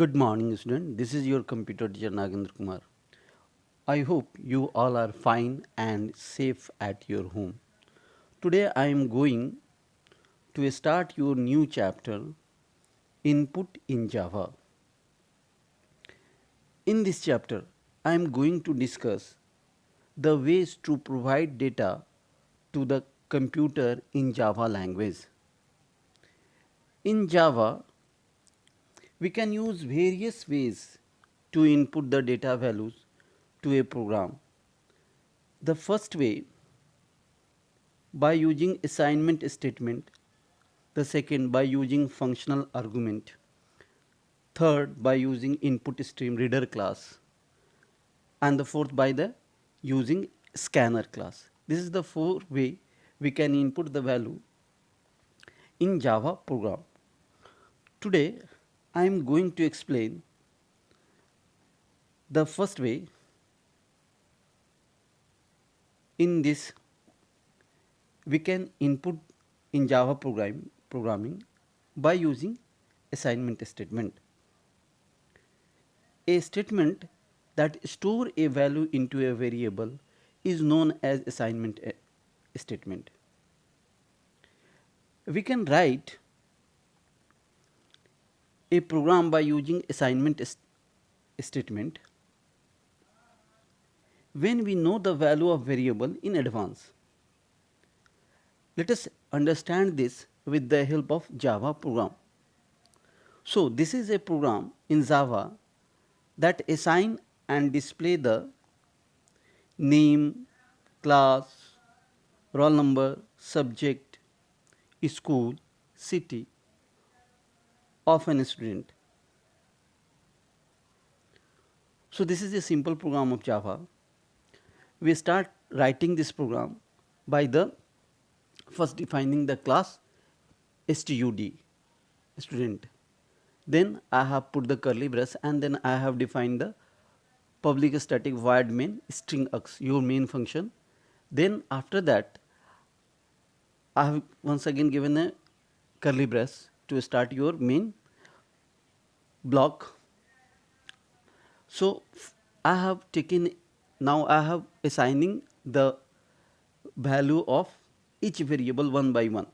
Good morning, student. This is your computer teacher Nagendra Kumar. I hope you all are fine and safe at your home. Today I am going to start your new chapter, Input in Java. In this chapter, I am going to discuss the ways to provide data to the computer in Java language. In Java, we can use various ways to input the data values to a program. The first way by using assignment statement, the second by using functional argument, third by using input stream reader class, and the fourth by the using scanner class. This is the four way we can input the value in Java program. Today I am going to explain the first way. In this we can input in Java programming by using assignment statement. A statement that store a value into a variable is known as assignment statement. We can write a program by using assignment statement when we know the value of variable in advance. Let us understand this with the help of Java program. So this is a program in Java that assign and display the name, class, roll number, subject, school, city of an student. So this is a simple program of Java. We start writing this program by the first defining the class stud, student. Then I have put the curly brace and then I have defined the public static void main string x, your main function. Then after that I have once again given a curly brace to start your main block. So I have taken, now I have assigning the value of each variable one by one.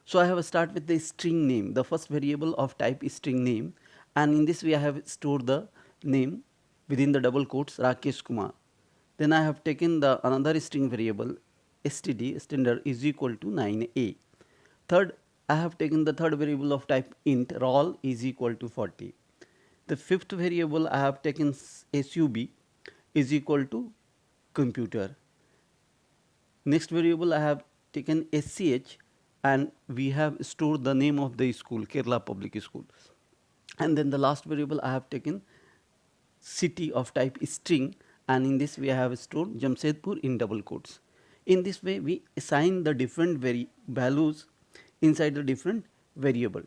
So I have start with the string name, the first variable of type is string name, and in this way I have stored the name within the double quotes Rakesh Kumar. Then I have taken the another string variable std standard is equal to 9a. Third, I have taken the third variable of type int roll is equal to 40. The fifth variable I have taken sub is equal to computer. Next variable I have taken sch and we have stored the name of the school, Kerala Public School. And then the last variable I have taken city of type string, and in this way I have stored Jamshedpur in double quotes. In this way we assign the different values inside the different variable.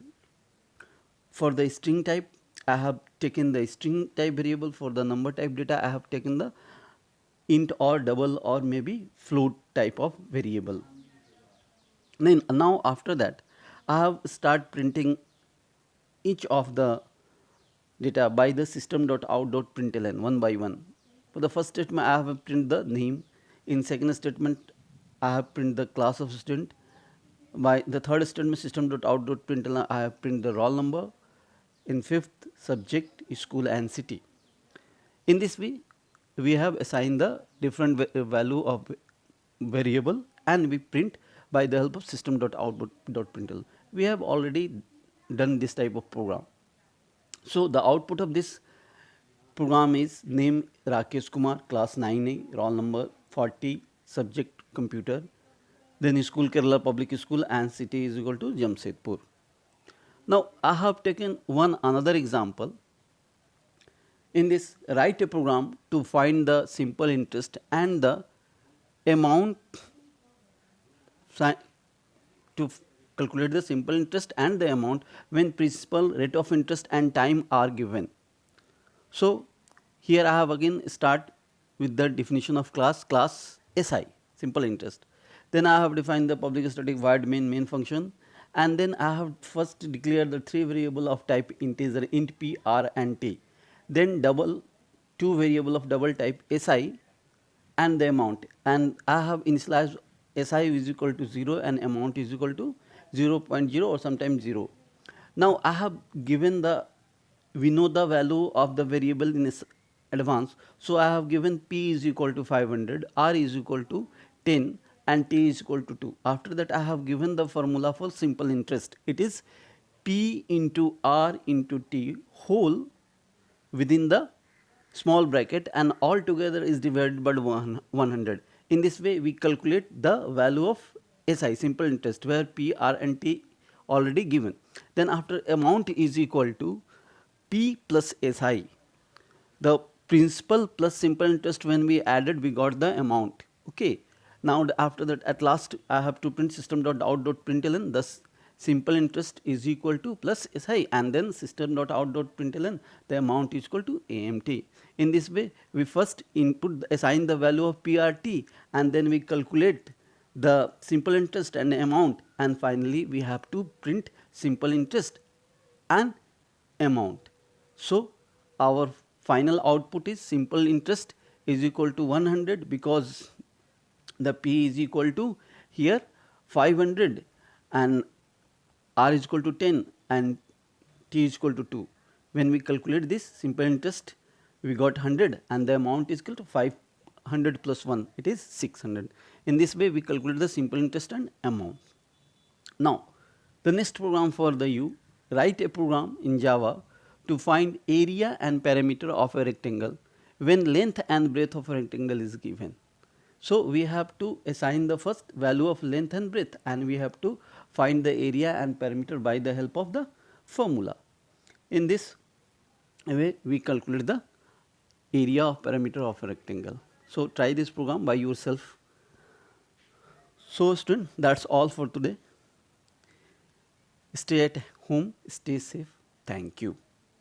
For the string type I have taken the string type variable. For the number type data I have taken the int or double or maybe float type of variable. Then now after that I have start printing each of the data by the system.out.println one by one. For the first statement I have print the name. In second statement I have print the class of student. By the third statement system.out.println I have print the roll number. In fifth subject, school and city. In this way we have assigned the different value of variable and we print by the help of system.out.println. We have already done this type of program. So the output of this program is name Rakesh Kumar, class 9A, roll number 40, subject computer, then school Kerala Public School and city is equal to Jamshedpur. Now I have taken one another example. In this, write a program to find the simple interest and the amount to calculate the simple interest and the amount when principal, rate of interest and time are given. So here I have again start with the definition of class SI, simple interest. Then I have defined the public static void main function, and then I have first declared the three variable of type integer int p, r and t, then double two variable of double type si and the amount, and I have initialized si is equal to 0 and amount is equal to 0, 0.0 or sometimes 0. Now I have given the, we know the value of the variable in advance, so I have given p is equal to 500, r is equal to 10 and t is equal to 2. After that I have given the formula for simple interest. It is p into r into t whole within the small bracket and all together is divided by 100. In this way we calculate the value of SI, simple interest, where P, R and T already given. Then after amount is equal to P plus SI. The principal plus simple interest, when we added we got the amount. Okay. Now after that at last I have to print system.out.println, thus simple interest is equal to plus SI, and then system.out.println the amount is equal to AMT. In this way we first input assign the value of PRT and then we calculate the simple interest and amount, and finally we have to print simple interest and amount. So our final output is simple interest is equal to 100, because the P is equal to here 500 and R is equal to 10 and T is equal to 2. When we calculate this simple interest, we got 100 and the amount is equal to 500 plus 1, it is 600. In this way we calculate the simple interest and amount. Now the next program for the you, write a program in Java to find area and perimeter of a rectangle when length and breadth of a rectangle is given. So we have to assign the first value of length and breadth, and we have to find the area and perimeter by the help of the formula. In this way we calculate the area of perimeter of a rectangle. So try this program by yourself. So student, that's all for today. Stay at home, stay safe. Thank you.